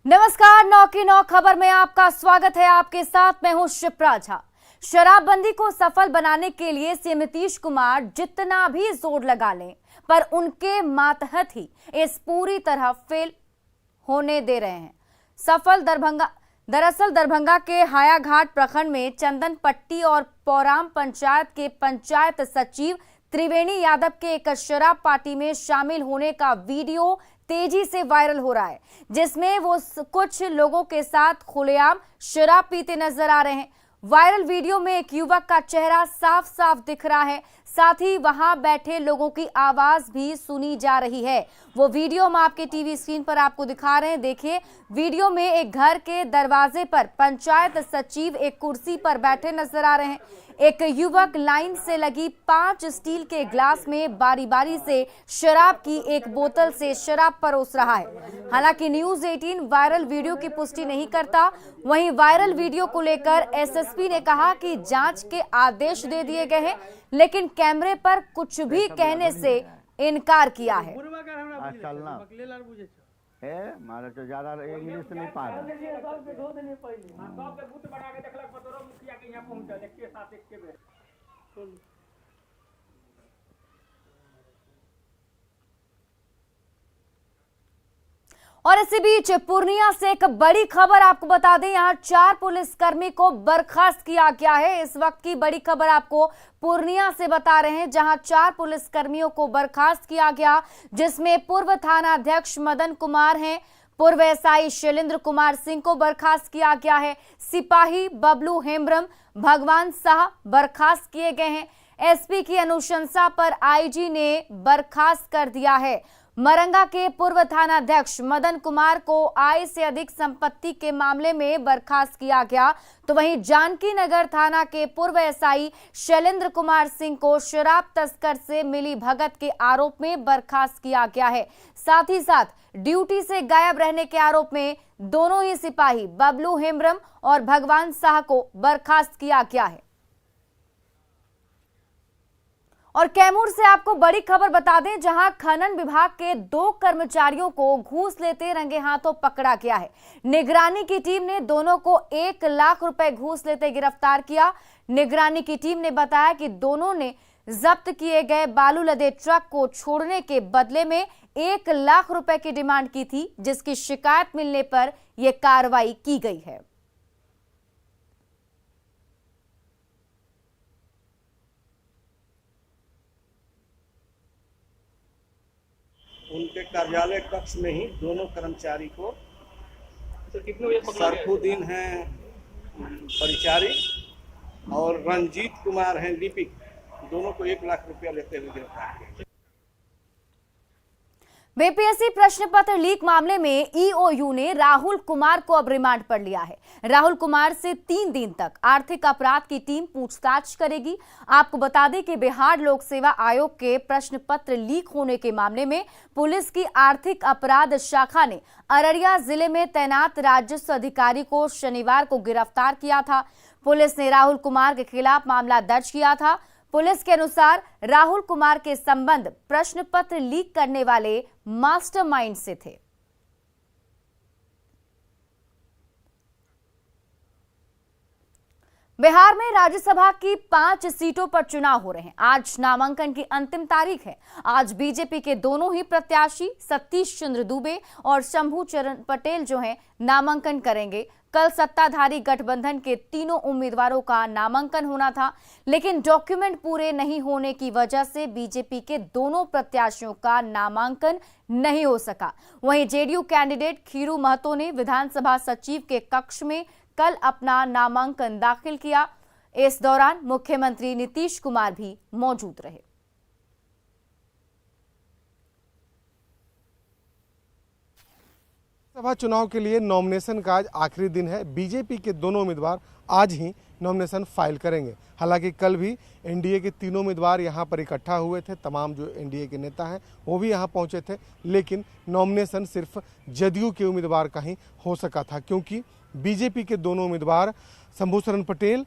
नमस्कार, 9 की 9 खबर में आपका स्वागत है। आपके साथ मैं हूं शिप्रा झा। शराबबंदी को सफल बनाने के लिए सीएम नीतीश कुमार जितना भी जोर लगा लें, पर उनके मातहत ही इस पूरी तरह फेल होने दे रहे हैं। दरअसल दरभंगा के हायाघाट प्रखंड में चंदन पट्टी और पौराम पंचायत के पंचायत सचिव त्रिवेणी यादव के एक शराब पार्टी में शामिल होने का वीडियो तेजी से वायरल हो रहा है, जिसमें वो कुछ लोगों के साथ खुलेआम शराब पीते नजर आ रहे हैं। वायरल वीडियो में एक युवक का चेहरा साफ साफ दिख रहा है, साथ ही वहां बैठे लोगों की आवाज भी सुनी जा रही है। वो वीडियो हम आपके टीवी स्क्रीन पर आपको दिखा रहे हैं। देखिए, वीडियो में एक घर के दरवाजे पर पंचायत सचिव एक कुर्सी पर बैठे नजर आ रहे हैं। एक युवक लाइन से लगी 5 स्टील के ग्लास में बारी बारी से शराब की एक बोतल से शराब परोस रहा है। हालांकि न्यूज़ 18 वायरल वीडियो की पुष्टि नहीं करता। वहीं वायरल वीडियो को लेकर एसएसपी ने कहा कि जांच के आदेश दे दिए गए हैं, लेकिन कैमरे पर कुछ भी कहने से इनकार किया है। मारे तो ज्यादा इंग्लिश नहीं पा रहा। और इसी बीच पूर्णिया से एक बड़ी खबर आपको बता दें, यहां 4 पुलिसकर्मी को बर्खास्त किया गया है। इस वक्त की बड़ी खबर आपको पूर्णिया से बता रहे हैं, जहां 4 पुलिसकर्मियों को बर्खास्त किया गया, जिसमें पूर्व थाना अध्यक्ष मदन कुमार हैं। पूर्व एसआई शैलेंद्र कुमार सिंह को बर्खास्त किया गया है। सिपाही बबलू हेम्ब्रम भगवान शाह बर्खास्त किए गए हैं। एसपी की अनुशंसा पर आईजी ने बर्खास्त कर दिया है। मरंगा के पूर्व थाना अध्यक्ष मदन कुमार को आय से अधिक संपत्ति के मामले में बर्खास्त किया गया, तो वहीं जानकी नगर थाना के पूर्व एसआई शैलेंद्र कुमार सिंह को शराब तस्कर से मिली भगत के आरोप में बर्खास्त किया गया है। साथ ही साथ ड्यूटी से गायब रहने के आरोप में दोनों ही सिपाही बबलू हेम्ब्रम और भगवान शाह को बर्खास्त किया गया है। और कैमूर से आपको बड़ी खबर बता दें, जहां खनन विभाग के 2 कर्मचारियों को घूस लेते रंगे हाथों पकड़ा गया है। निगरानी की टीम ने दोनों को 1 लाख रुपए घूस लेते गिरफ्तार किया। निगरानी की टीम ने बताया कि दोनों ने जब्त किए गए बालू लदे ट्रक को छोड़ने के बदले में 1 लाख रुपए की डिमांड की थी, जिसकी शिकायत मिलने पर यह कार्रवाई की गई है। उनके कार्यालय कक्ष में ही दोनों कर्मचारी को सरफुद्दीन हैं परिचारी और रंजीत कुमार हैं लिपिक, दोनों को 1 लाख रुपया लेते हुए गिरफ्तार किया। बीपीएससी प्रश्न पत्र लीक मामले में ईओयू ने राहुल कुमार को अब रिमांड पर लिया है। राहुल कुमार से 3 दिन तक आर्थिक अपराध की टीम पूछताछ करेगी। आपको बता दें कि बिहार लोक सेवा आयोग के प्रश्न पत्र लीक होने के मामले में पुलिस की आर्थिक अपराध शाखा ने अररिया जिले में तैनात राजस्व अधिकारी को शनिवार को गिरफ्तार किया था। पुलिस ने राहुल कुमार के खिलाफ मामला दर्ज किया था। पुलिस के अनुसार राहुल कुमार के संबंध प्रश्न पत्र लीक करने वाले मास्टरमाइंड से थे। बिहार में राज्यसभा की 5 सीटों पर चुनाव हो रहे हैं। आज नामांकन की अंतिम तारीख है। आज बीजेपी के दोनों ही प्रत्याशी सतीश चंद्र दुबे और शंभू चरण पटेल जो हैं नामांकन करेंगे। कल सत्ताधारी गठबंधन के तीनों उम्मीदवारों का नामांकन होना था, लेकिन डॉक्यूमेंट पूरे नहीं होने की वजह से बीजेपी के दोनों प्रत्याशियों का नामांकन नहीं हो सका। वहीं जेडीयू कैंडिडेट खीरू महतो ने विधानसभा सचिव के कक्ष में कल अपना नामांकन दाखिल किया। इस दौरान मुख्यमंत्री नीतीश कुमार भी मौजूद रहे। सभा चुनाव के लिए नॉमिनेशन का आज आखिरी दिन है। बीजेपी के दोनों उम्मीदवार आज ही नॉमिनेशन फाइल करेंगे। हालांकि कल भी एनडीए के तीनों उम्मीदवार यहां पर इकट्ठा हुए थे। तमाम जो एनडीए के नेता हैं वो भी यहां पहुंचे थे, लेकिन नॉमिनेशन सिर्फ जदयू के उम्मीदवार का ही हो सका था, क्योंकि बीजेपी के दोनों उम्मीदवार शंभू चरण पटेल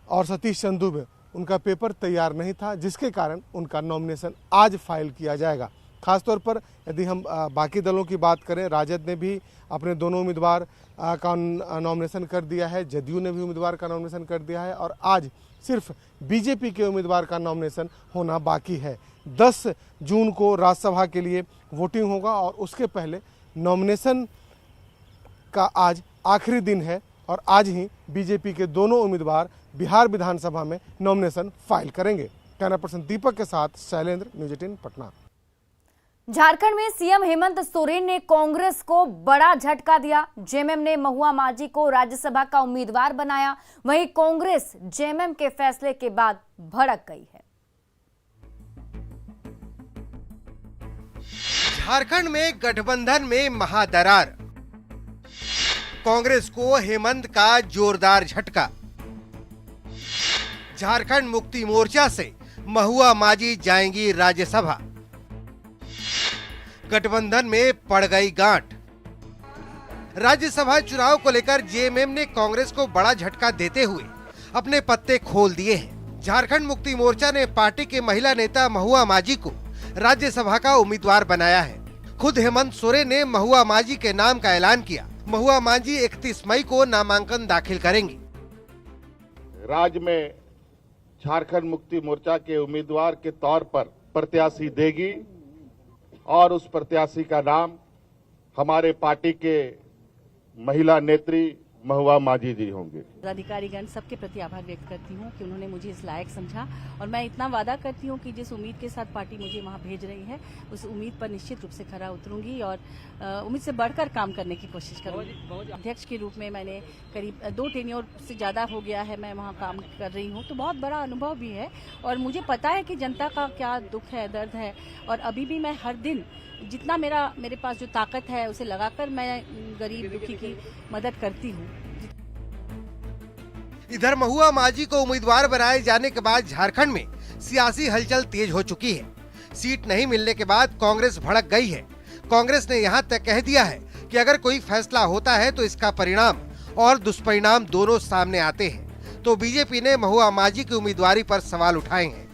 और सतीश चंद्र दुबे उनका पेपर तैयार नहीं था, जिसके कारण उनका नॉमिनेशन आज फाइल किया जाएगा। खासतौर पर यदि हम बाकी दलों की बात करें, राजद ने भी अपने दोनों उम्मीदवार का नॉमिनेशन कर दिया है, जदयू ने भी उम्मीदवार का नॉमिनेशन कर दिया है और आज सिर्फ बीजेपी के उम्मीदवार का नॉमिनेशन होना बाकी है। 10 जून को राज्यसभा के लिए वोटिंग होगा और उसके पहले नॉमिनेशन का आज आखिरी दिन है और आज ही बीजेपी के दोनों उम्मीदवार बिहार विधानसभा में नॉमिनेशन फाइल करेंगे। कैमरा पर्सन दीपक के साथ शैलेंद्र, न्यूज़ 18 पटना। झारखंड में सीएम हेमंत सोरेन ने कांग्रेस को बड़ा झटका दिया। जेएमएम ने महुआ माझी को राज्यसभा का उम्मीदवार बनाया। वहीं कांग्रेस जेएमएम के फैसले के बाद भड़क गई है। झारखंड में गठबंधन में महादरार, कांग्रेस को हेमंत का जोरदार झटका। झारखंड मुक्ति मोर्चा से महुआ माझी जाएंगी राज्यसभा, गठबंधन में पड़ गई गांठ। राज्यसभा चुनाव को लेकर जेएमएम ने कांग्रेस को बड़ा झटका देते हुए अपने पत्ते खोल दिए हैं। झारखंड मुक्ति मोर्चा ने पार्टी के महिला नेता महुआ माझी को राज्यसभा का उम्मीदवार बनाया है। खुद हेमंत सोरेन ने महुआ माझी के नाम का ऐलान किया। महुआ माझी 31 मई को नामांकन दाखिल करेंगी। राज्य में झारखंड मुक्ति मोर्चा के उम्मीदवार के तौर पर प्रत्याशी देगी और उस प्रत्याशी का नाम हमारे पार्टी के महिला नेत्री महुआ माझी जी होंगे। पदाधिकारीगण सबके प्रति आभार व्यक्त करती हूँ कि उन्होंने मुझे इस लायक समझा और मैं इतना वादा करती हूँ कि जिस उम्मीद के साथ पार्टी मुझे वहाँ भेज रही है उस उम्मीद पर निश्चित रूप से खरा उतरूंगी और उम्मीद से बढ़कर काम करने की कोशिश करूँगी। अध्यक्ष के रूप में मैंने करीब 2 टेन्योर से ज़्यादा हो गया है मैं वहाँ काम कर रही हूँ, तो बहुत बड़ा अनुभव भी है और मुझे पता है कि जनता का क्या दुख है, दर्द है और अभी भी मैं हर दिन जितना मेरे पास जो ताकत है उसे लगाकर मैं गरीब दुखी की मदद करती हूँ। इधर महुआ माझी को उम्मीदवार बनाए जाने के बाद झारखंड में सियासी हलचल तेज हो चुकी है। सीट नहीं मिलने के बाद कांग्रेस भड़क गई है। कांग्रेस ने यहां तक कह दिया है कि अगर कोई फैसला होता है तो इसका परिणाम और दुष्परिणाम दोनों सामने आते हैं। तो बीजेपी ने महुआ माझी की उम्मीदवारी पर सवाल उठाए हैं।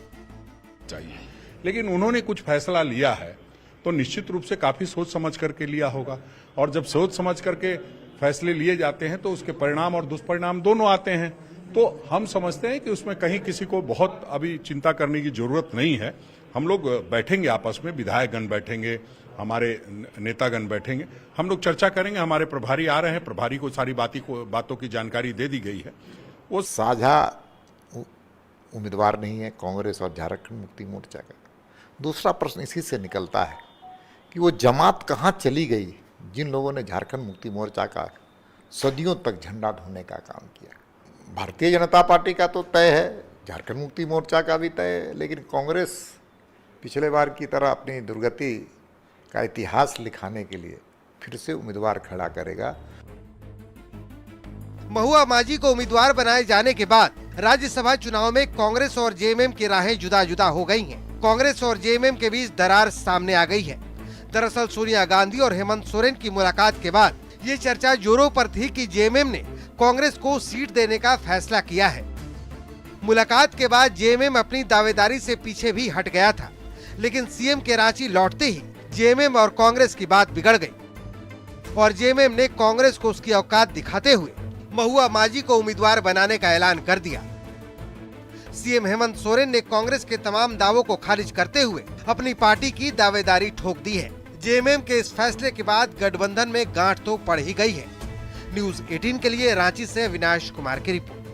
चाहिए, लेकिन उन्होंने कुछ फैसला लिया है तो निश्चित रूप से काफी सोच समझ करके लिया होगा और जब सोच समझ करके फैसले लिए जाते हैं तो उसके परिणाम और दुष्परिणाम दोनों आते हैं। तो हम समझते हैं कि उसमें कहीं किसी को बहुत अभी चिंता करने की जरूरत नहीं है। हम लोग बैठेंगे आपस में, विधायकगण बैठेंगे, हमारे नेतागण बैठेंगे, हम लोग चर्चा करेंगे। हमारे प्रभारी आ रहे हैं, प्रभारी को सारी बातों की जानकारी दे दी गई है। वो साझा उम्मीदवार नहीं है कांग्रेस और झारखंड मुक्ति मोर्चा का। दूसरा प्रश्न इसी से निकलता है कि वो जमात कहाँ चली गई जिन लोगों ने झारखंड मुक्ति मोर्चा का सदियों तक झंडा ढोने का काम किया। भारतीय जनता पार्टी का तो तय है, झारखंड मुक्ति मोर्चा का भी तय है, लेकिन कांग्रेस पिछले बार की तरह अपनी दुर्गति का इतिहास लिखाने के लिए फिर से उम्मीदवार खड़ा करेगा। महुआ माझी को उम्मीदवार बनाए जाने के बाद राज्यसभा चुनाव में कांग्रेस और जेएमएम की राहें जुदा जुदा हो गई हैं। कांग्रेस और जेएमएम के बीच दरार सामने आ गई है। दरअसल सोनिया गांधी और हेमंत सोरेन की मुलाकात के बाद ये चर्चा जोरों पर थी कि जेएमएम ने कांग्रेस को सीट देने का फैसला किया है। मुलाकात के बाद जेएमएम अपनी दावेदारी से पीछे भी हट गया था, लेकिन सीएम के रांची लौटते ही जेएमएम और कांग्रेस की बात बिगड़ गई और जेएमएम ने कांग्रेस को उसकी औकात दिखाते हुए महुआ माझी को उम्मीदवार बनाने का ऐलान कर दिया। सीएम हेमंत सोरेन ने कांग्रेस के तमाम दावों को खारिज करते हुए अपनी पार्टी की दावेदारी ठोक दी है। जेएमएम के इस फैसले के बाद गठबंधन में गांठ तो पड़ ही गई है। न्यूज़ 18 के लिए रांची से अविनाश कुमार की रिपोर्ट।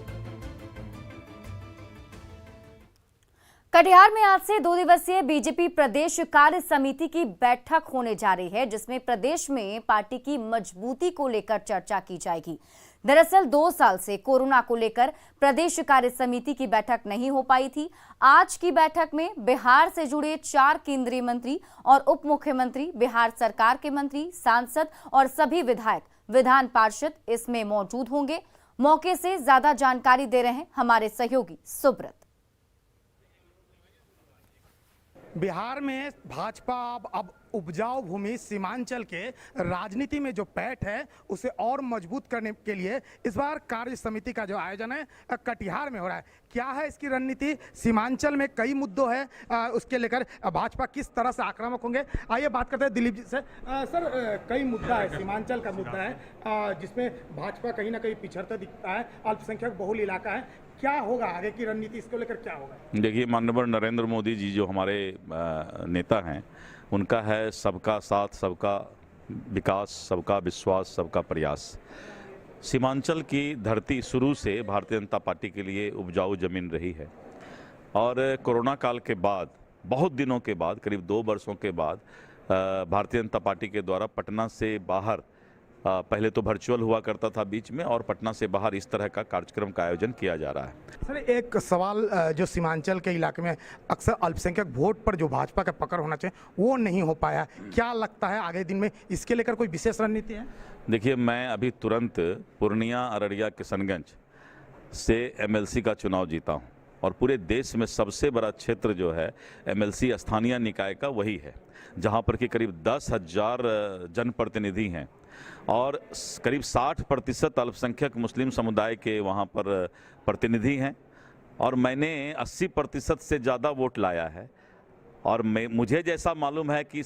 कटिहार में आज से 2 दिवसीय बीजेपी प्रदेश कार्य समिति की बैठक होने जा रही है, जिसमें प्रदेश में पार्टी की मजबूती को लेकर चर्चा की जाएगी। दरअसल 2 साल से कोरोना को लेकर प्रदेश कार्य समिति की बैठक नहीं हो पाई थी। आज की बैठक में बिहार से जुड़े 4 केंद्रीय मंत्री और उप मुख्यमंत्री, बिहार सरकार के मंत्री, सांसद और सभी विधायक, विधान पार्षद इसमें मौजूद होंगे। मौके से ज्यादा जानकारी दे रहे हैं हमारे सहयोगी सुब्रत। बिहार में भाजपा अब उपजाऊ भूमि सीमांचल के राजनीति में जो पैठ है उसे और मजबूत करने के लिए इस बार कार्य समिति का जो आयोजन है कटिहार में हो रहा है। क्या है इसकी रणनीति? सीमांचल में कई मुद्दों है, उसके लेकर भाजपा किस तरह से आक्रामक होंगे, आइए बात करते हैं दिलीप जी से। सर, कई मुद्दा है, सीमांचल का मुद्दा है जिसमें भाजपा कहीं ना कहीं पिछड़ता दिखता है, अल्पसंख्यक बहुल इलाका है, क्या होगा आगे की रणनीति, इसको लेकर क्या होगा? देखिए, माननीय नरेंद्र मोदी जी जो हमारे नेता हैं, उनका है सबका साथ, सबका विकास, सबका विश्वास, सबका प्रयास। सीमांचल की धरती शुरू से भारतीय जनता पार्टी के लिए उपजाऊ जमीन रही है और कोरोना काल के बाद, बहुत दिनों के बाद, करीब 2 वर्षों के बाद भारतीय जनता पार्टी के द्वारा पटना से बाहर, पहले तो वर्चुअल हुआ करता था बीच में, और पटना से बाहर इस तरह का कार्यक्रम का आयोजन किया जा रहा है। सर, एक सवाल, जो सीमांचल के इलाके में अक्सर अल्पसंख्यक वोट पर जो भाजपा का पकड़ होना चाहिए वो नहीं हो पाया, क्या लगता है आगे दिन में इसके लेकर कोई विशेष रणनीति है? देखिए, मैं अभी तुरंत पूर्णिया, अररिया, किशनगंज से एमएलसी का चुनाव जीता हूँ और पूरे देश में सबसे बड़ा क्षेत्र जो है एमएलसी स्थानीय निकाय का वही है, जहाँ पर कि करीब 10,000 जनप्रतिनिधि हैं और करीब 60% अल्पसंख्यक मुस्लिम समुदाय के वहाँ पर प्रतिनिधि हैं और मैंने 80% से ज़्यादा वोट लाया है। और मुझे जैसा मालूम है कि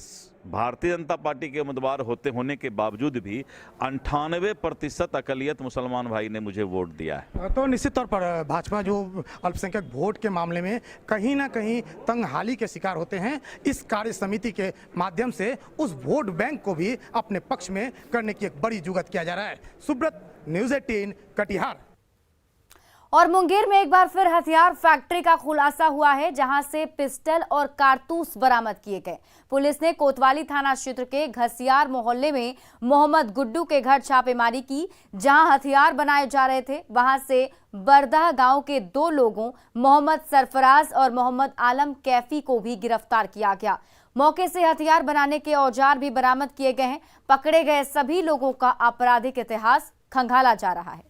भारतीय जनता पार्टी के उम्मीदवार होने के बावजूद भी 98% अकलियत मुसलमान भाई ने मुझे वोट दिया है। तो निश्चित तौर पर भाजपा जो अल्पसंख्यक वोट के मामले में कहीं ना कहीं तंगहाली के शिकार होते हैं, इस कार्य समिति के माध्यम से उस वोट बैंक को भी अपने पक्ष में करने की एक बड़ी जुगत किया जा रहा है। सुब्रत, न्यूज़ 18, कटिहार। और मुंगेर में एक बार फिर हथियार फैक्ट्री का खुलासा हुआ है, जहां से पिस्टल और कारतूस बरामद किए गए। पुलिस ने कोतवाली थाना क्षेत्र के घसियार मोहल्ले में मोहम्मद गुड्डू के घर छापेमारी की, जहां हथियार बनाए जा रहे थे। वहां से बरदह गांव के 2 लोगों मोहम्मद सरफराज और मोहम्मद आलम कैफी को भी गिरफ्तार किया गया। मौके से हथियार बनाने के औजार भी बरामद किए गए हैं। पकड़े गए सभी लोगों का आपराधिक इतिहास खंगाला जा रहा है।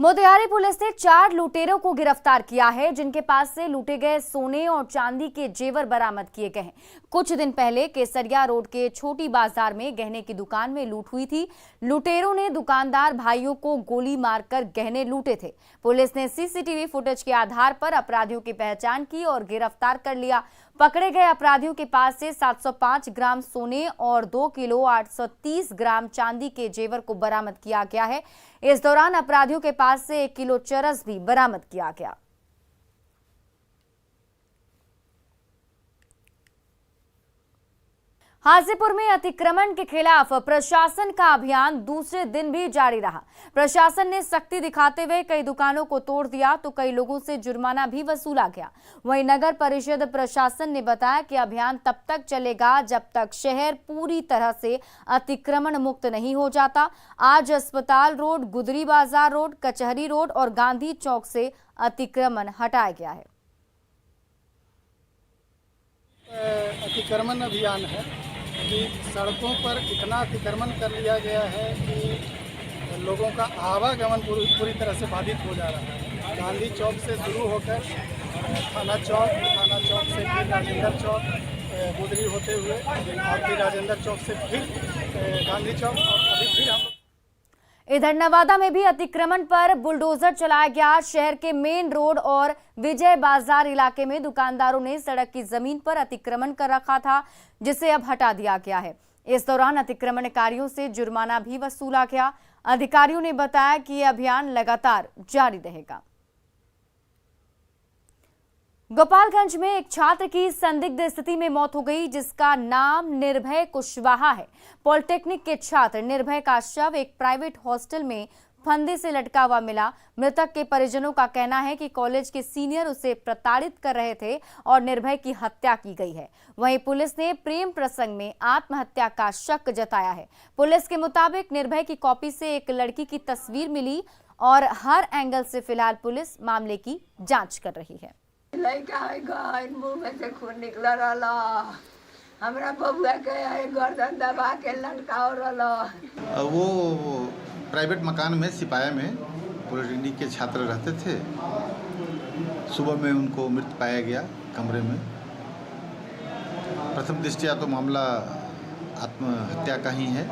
मोतिहारी पुलिस ने 4 लुटेरों को गिरफ्तार किया है, जिनके पास से लूटे गए सोने और चांदी के जेवर बरामद किए गए हैं। कुछ दिन पहले केसरिया रोड के छोटी बाजार में गहने की दुकान में लूट हुई थी। लुटेरों ने दुकानदार भाइयों को गोली मारकर गहने लूटे थे। पुलिस ने सीसीटीवी फुटेज के आधार पर अपराधियों की पहचान की और गिरफ्तार कर लिया। पकड़े गए अपराधियों के पास से 705 ग्राम सोने और 2 किलो 830 ग्राम चांदी के जेवर को बरामद किया गया है। इस दौरान अपराधियों के पास से 1 किलो चरस भी बरामद किया गया। हाजीपुर में अतिक्रमण के खिलाफ प्रशासन का अभियान दूसरे दिन भी जारी रहा। प्रशासन ने सख्ती दिखाते हुए कई दुकानों को तोड़ दिया तो कई लोगों से जुर्माना भी वसूला गया। वहीं नगर परिषद प्रशासन ने बताया कि अभियान तब तक चलेगा जब तक शहर पूरी तरह से अतिक्रमण मुक्त नहीं हो जाता। आज अस्पताल रोड, गुदरी बाजार रोड, कचहरी रोड और गांधी चौक से अतिक्रमण हटाया गया है। अतिक्रमण अभियान है कि सड़कों पर इतना अतिक्रमण कर लिया गया है कि लोगों का आवागमन पूरी तरह से बाधित हो जा रहा है। गांधी चौक से शुरू होकर थाना चौक से फिर राजेंद्र चौक, गुदरी होते हुए और फिर राजेंद्र चौक से फिर गांधी चौक और अभी फिर हम। इधर नवादा में भी अतिक्रमण पर बुलडोजर चलाया गया। शहर के मेन रोड और विजय बाजार इलाके में दुकानदारों ने सड़क की जमीन पर अतिक्रमण कर रखा था, जिसे अब हटा दिया गया है। इस दौरान अतिक्रमणकारियों से जुर्माना भी वसूला गया। अधिकारियों ने बताया कि यह अभियान लगातार जारी रहेगा। गोपालगंज में एक छात्र की संदिग्ध स्थिति में मौत हो गई, जिसका नाम निर्भय कुशवाहा है। पॉलिटेक्निक के छात्र निर्भय का शव एक प्राइवेट हॉस्टल में फंदे से लटका हुआ मिला। मृतक के परिजनों का कहना है कि कॉलेज के सीनियर उसे प्रताड़ित कर रहे थे और निर्भय की हत्या की गई है। वहीं पुलिस ने प्रेम प्रसंग में आत्महत्या का शक जताया है। पुलिस के मुताबिक निर्भय की कॉपी से एक लड़की की तस्वीर मिली और हर एंगल से फिलहाल पुलिस मामले की जांच कर रही है। मुंह में से खून निकल रहा, हमरा बबुआ के गर्दन दबा के लटकाओ रहा। वो प्राइवेट मकान में सिपाया में पॉलिटेक्निक के छात्र रहते थे। सुबह में उनको मृत पाया गया कमरे में। प्रथम दृष्टया तो मामला आत्महत्या का ही है।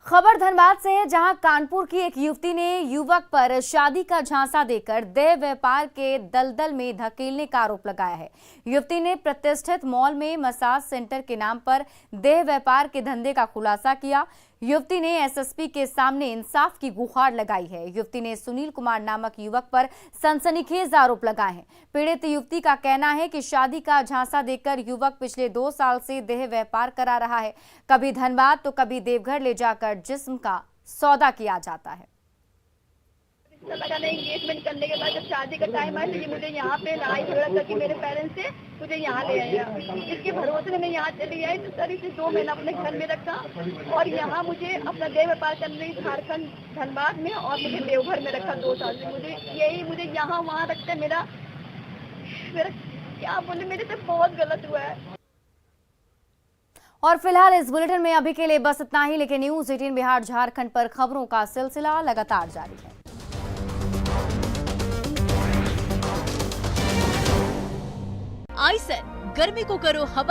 खबर धनबाद से है, जहां कानपुर की एक युवती ने युवक पर शादी का झांसा देकर देह व्यापार के दलदल में धकेलने का आरोप लगाया है। युवती ने प्रतिष्ठित मॉल में मसाज सेंटर के नाम पर देह व्यापार के धंधे का खुलासा किया। युवती ने एसएसपी के सामने इंसाफ की गुहार लगाई है। युवती ने सुनील कुमार नामक युवक पर सनसनीखेज आरोप लगाए हैं। पीड़ित युवती का कहना है कि शादी का झांसा देकर युवक पिछले 2 साल से देह व्यापार करा रहा है। कभी धनबाद तो कभी देवघर ले जाकर जिस्म का सौदा किया जाता है। लगाने एंगेजमेंट करने के बाद जब शादी का टाइम आया तो ये मुझे यहाँ पे लड़ाई झगड़ा करके मेरे पेरेंट्स से मुझे यहाँ ले आया। इसके भरोसे में मैं यहाँ चली आई तो सर इसे 2 महीना अपने घर में रखा और यहाँ मुझे अपना देह व्यापार करने झारखंड धनबाद में और मुझे देवघर में रखा 2 साल से। मुझे यहाँ वहाँ रखते मेरा क्या बोले, मेरे से बहुत गलत हुआ है। और फिलहाल इस बुलेटिन में अभी के लिए बस इतना ही, लेकिन न्यूज़ 18 बिहार झारखंड पर खबरों का सिलसिला लगातार जारी है। आइसन, गर्मी को करो हवा